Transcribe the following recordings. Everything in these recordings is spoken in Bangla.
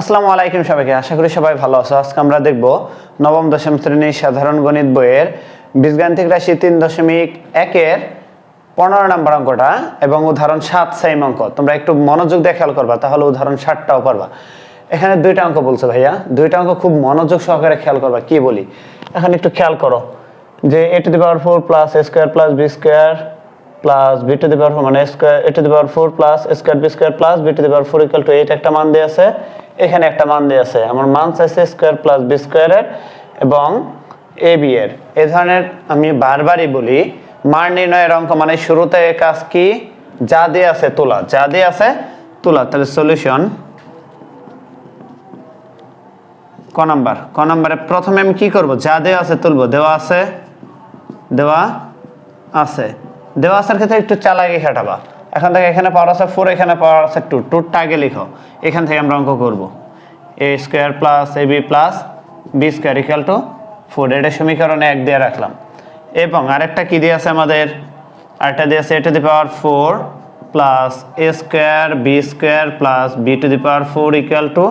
আসসালামু আলাইকুম সবাইকে, আশা করি সবাই ভালো আছো। আজকে আমরা দেখব নবম দশম শ্রেণীর সাধারণ গণিত বইয়ের বীজগাণিতিক রাশি 3.1 এর 15 নম্বর অঙ্কটা এবং উদাহরণ 7 সেম অঙ্ক। তোমরা একটু মনোযোগ দিয়ে খেয়াল করবা, তাহলে উদাহরণ 7টাও পারবা। এখানে দুইটা অঙ্ক বলছে ভাইয়া, দুইটা অঙ্ক খুব মনোযোগ সহকারে খেয়াল করবা কি বলি। এখন একটু খেয়াল করো যে a to the power 4 plus a square plus b square plus b to the power 4 মানে a to the power 4 plus a square b square plus b to the power 4 equal to 8 একটা মান দেয়া আছে, এখানে একটা মান দেয়া আছে। আমার মান চাইছে স্কয়ার প্লাস b স্কয়ারের এবং ab এর। এই ধরনের আমি বারবারই বলি মান নির্ণয়ের অঙ্ক মানে শুরুতে কাজ কি, যা দেয়া আছে তোলা, যা দেয়া আছে তোলা। তাহলে সলিউশন ক নাম্বারে প্রথমে আমি কি করব, যা দেওয়া আছে তুলবো। দেওয়া আছে ক্ষেত্রে একটু চালাকি খাটাবা। এখন থেকে এখানে পাওয়ার আছে 4, এখানে পাওয়ার আছে 2, 2টা আগে লিখো। এখান থেকে আমরা অঙ্ক করব a square plus ab plus b square equal two 4। এটা সমীকরণে 1 দিয়ে রাখলাম। এবং আরেকটা কি দিয়ে আছে আমাদের, আরেকটা দিয়ে আছে a to the power 4 plus a square b square plus b to the power 4 equal to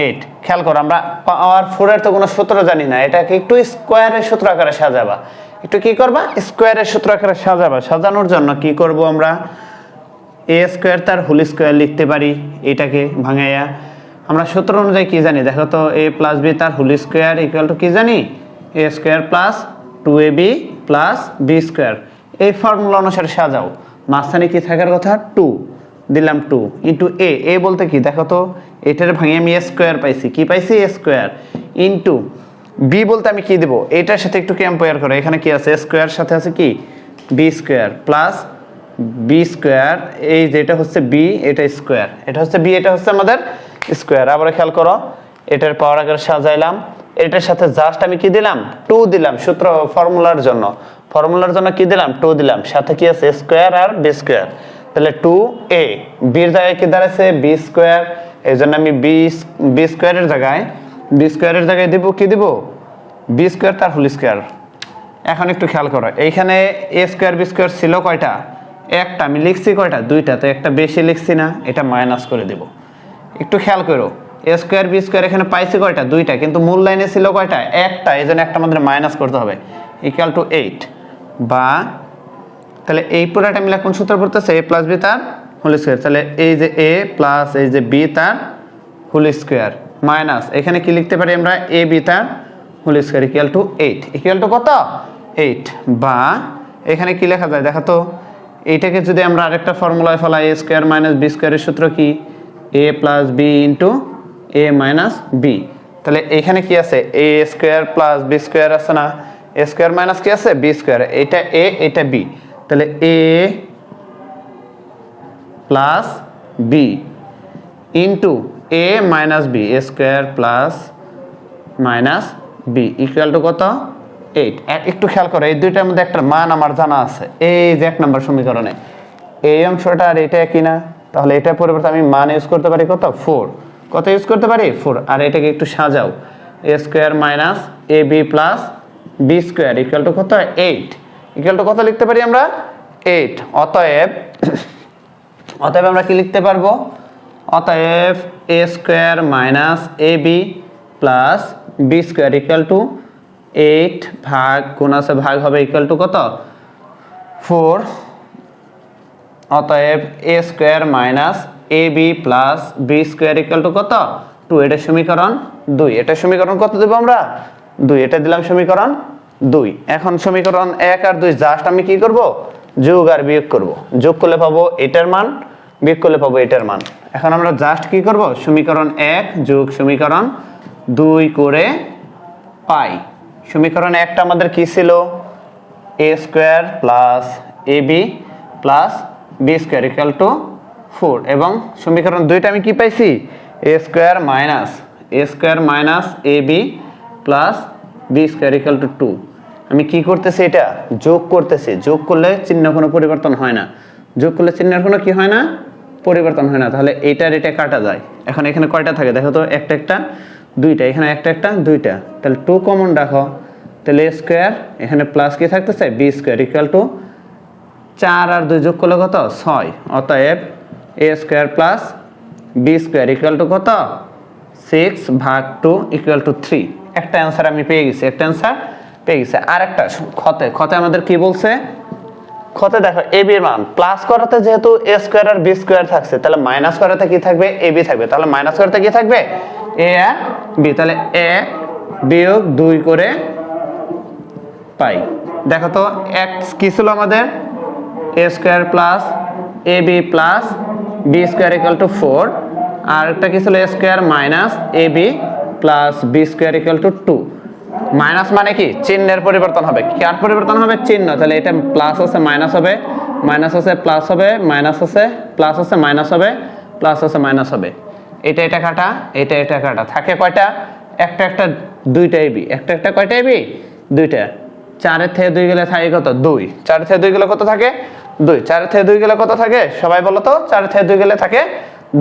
8। খেয়াল করো, আমরা পাওয়ার 4 এর তো কোনো সূত্র জানি না, এটাকে একটু স্কয়ারের সূত্র আকারে সাজাবা। একটু কি করবা, স্কয়ারের সূত্র আকারে সাজাবা। সাজানোর জন্য কি করব, আমরা a স্কয়ার তার হোল স্কয়ার লিখতে পারি। এটাকে ভাঙাইয়া আমরা সূত্র অনুযায়ী কি জানি দেখো তো, a প্লাস b তার হোল স্কয়ার ইকুয়াল টু কি জানি, a square plus 2ab plus b square. এই ফর্মুলা অনুসারে সাজাও। মাঝখানে কি থাকার কথা, 2 দিলাম, 2 ইন্টু a বলতে কি দেখো তো, এটার ভাঙিয়ে আমি a স্কয়ার পাইছি, কি পাইছি a স্কয়ার, ইন্টু b বলতে আমি কি দেব, এটার সাথে একটু কম্পেয়ার করো। এখানে কি আছে, স্কয়ার সাথে আছে কি b square plus b square, এই যেটা হচ্ছে b, এটা স্কয়ার, এটা হচ্ছে b, এটা হচ্ছে আমাদের স্কয়ার। আবার খেয়াল করো, এটার পাওয়ার আকারে সাজাইলাম, এটার সাথে জাস্ট আমি কি দিলাম, 2 দিলাম। সূত্র ফর্মুলার জন্য কি দিলাম, 2 দিলাম। সাথে কি আছে, স্কয়ার আর b স্কয়ার। তাহলে 2a, b এর জায়গায় কি দাঁড়াচ্ছে b স্কয়ার, এইজন্য আমি b স্কয়ারের জায়গায় দেব কি দেব, b স্কয়ার তার হোল স্কয়ার। এখন একটু খেয়াল করো, এইখানে a স্কয়ার b স্কয়ার ছিল কয়টা, একটা। আমি লিখছি কয়টা, দুইটা, তো একটা বেশি লিখছি না, এটা মাইনাস করে দেব। একটু খেয়াল করো, a স্কয়ার b স্কয়ার এখানে পাইছি কয়টা, দুইটা, কিন্তু মূল লাইনে ছিল কয়টা, একটা, এইজন্য একটা আমাদের মাইনাস করতে হবে, ইকুয়াল টু 8। বা তাহলে এই পুরাটা মিলে কোন সূত্র পড়তেছে, a প্লাস b তার হোল স্কয়ার। তাহলে এই যে a প্লাস এই যে b তার হোল স্কয়ার মাইনাস এখানে কি লিখতে পারি আমরা, a b তার whole square equal to 8। Equal to কত, 8। বা এখানে কি লেখা যায় দেখো তো, এইটাকে যদি আমরা আরেকটা ফর্মুলায় ফেলাই, a স্কয়ার মাইনাস b স্কয়ারের সূত্র কি, a plus b into a minus b। তাহলে এখানে কি আছে, a square plus b square আছে না, a স্কয়ার মাইনাস কি আছে b স্কয়ার, এটা a এটা b। তাহলে a plus b into a minus b, a square plus minus b equal to কত, 8। একটু খেয়াল করো, এই দুইটার মধ্যে একটা মান আমার জানা আছে, এই যে 1 নম্বর সমীকরণে এই অংশটা আর এটা একই না, তাহলে এটা পরিবর্তে আমি মান ইউজ করতে পারি কত, 4। কত ইউজ করতে পারি, 4। আর এটাকে একটু সাজাও, a square minus ab plus b square equal to কত, 8। ইকুয়াল টু কত লিখতে পারি আমরা, 8। অতএব আমরা কি লিখতে পারবো, অতএব a square minus ab plus b square equal to 8 ভাগ কোন আছে ভাগ হবে ইকুয়াল টু কত, 4। অতএব a square minus ab plus b square equal to কত, 2। এটা সমীকরণ 2। এটা সমীকরণ কত দেব আমরা, 2। এটা দিলাম সমীকরণ 2। এখন সমীকরণ 1 আর 2 জাস্ট আমি কি করব, যোগ আর বিয়োগ করব। যোগ করলে পাবো এটার মান, বিয়োগ করলে পাবো এটার মান। এখন আমরা জাস্ট কি করব, সমীকরণ 1 যোগ সমীকরণ 2 করে পাই। সমীকরণ 1টা আমাদের কি ছিল, a square plus ab plus b square equal two 4। এবং সমীকরণ 2টা আমি কি পাইছি, a square minus ab plus b square equal two 2। আমি কি করতেছি, এটা যোগ করতেছি। যোগ করলে চিহ্ন কোনো পরিবর্তন হয় না, যোগ করলে চিহ্নের কোনো কি হয় না, পরিবর্তন হয় না। তাহলে এইটার এটা কাটা যায়। এখন এখানে কয়টা থাকে দেখো তো, একটা দুইটা, এখানে একটা দুইটা, তাহলে 2 কমন রাখো। তাহলে a স্কয়ার, এখানে প্লাস কি থাকতেছে b স্কয়ার ইকুয়াল টু 4 আর 2 যোগ করলে কত, 6। অতএব a square plus b square equal to কত, 6/2 = 3। একটা অ্যান্সার আমি পেয়ে গেছি, একটা অ্যান্সার পেয়ে গেছি। আর একটা খতে আমাদের কি বলছে, খতে দেখো a b এর মান প্লাস করাতে যেহেতু a স্কয়ার আর b স্কয়ার থাকছে, তাহলে মাইনাস করাতে কি থাকবে, ab থাকবে। তাহলে মাইনাস করাতে কি থাকবে, a আর b। তাহলে a বিয়োগ 2 করে পাই। দেখো তো x কি ছিল আমাদের, a square plus ab plus b square = 4, আর একটা কি ছিল a square minus ab plus b square = 2। Minus মানে কি, চিহ্নের পরিবর্তন হবে। কার পরিবর্তন হবে, চিহ্ন। তাহলে এটা প্লাস আছে মাইনাস হবে, মাইনাস আছে প্লাস হবে, মাইনাস আছে প্লাস আছে মাইনাস হবে, প্লাস আছে মাইনাস হবে। এটা কাটা, এটা কাটা, থাকে কয়টা, একটা দুইটা এবি, একটা কয়টা এবি, দুইটা। 4 থেকে 2 গেলে থাকে কত, 2। 4 থেকে 2 গেলে কত থাকে, 2। 4 থেকে 2 গেলে কত থাকে, সবাই বলো তো, 4 থেকে 2 গেলে থাকে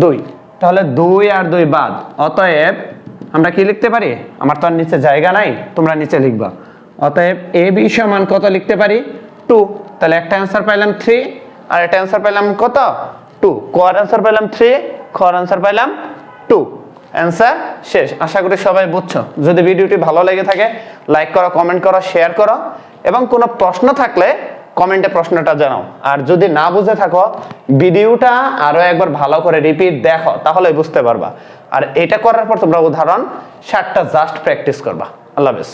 2। তাহলে 2 আর 2 বাদ। অতএব আমরা কি লিখতে পারি, আমার তো আর নিচে জায়গা নাই, তোমরা নিচে লিখবা। অতএব ab সমান কত লিখতে পারি, 2। তাহলে একটা অ্যান্সার পাইলাম 3, আর একটা অ্যান্সার পাইলাম কত, 2। কোয়ার অ্যান্সার পাইলাম 3, খর অ্যান্সার পাইলাম 2। অ্যান্সার শেষ। আশা করি সবাই বুঝছো। যদি ভিডিওটি ভালো লেগে থাকে লাইক করো, কমেন্ট করো, শেয়ার করো, এবং কোনো প্রশ্ন থাকলে কমেন্টে প্রশ্নটা জানাও। আর যদি না বুঝে থাকো ভিডিওটা আরো একবার ভালো করে রিপিট দেখো, তাহলে বুঝতে পারবা। আর এটা করার পর তোমরা উদাহরণ 7টা জাস্ট প্র্যাকটিস করবা। আল্লাহ হাফেজ।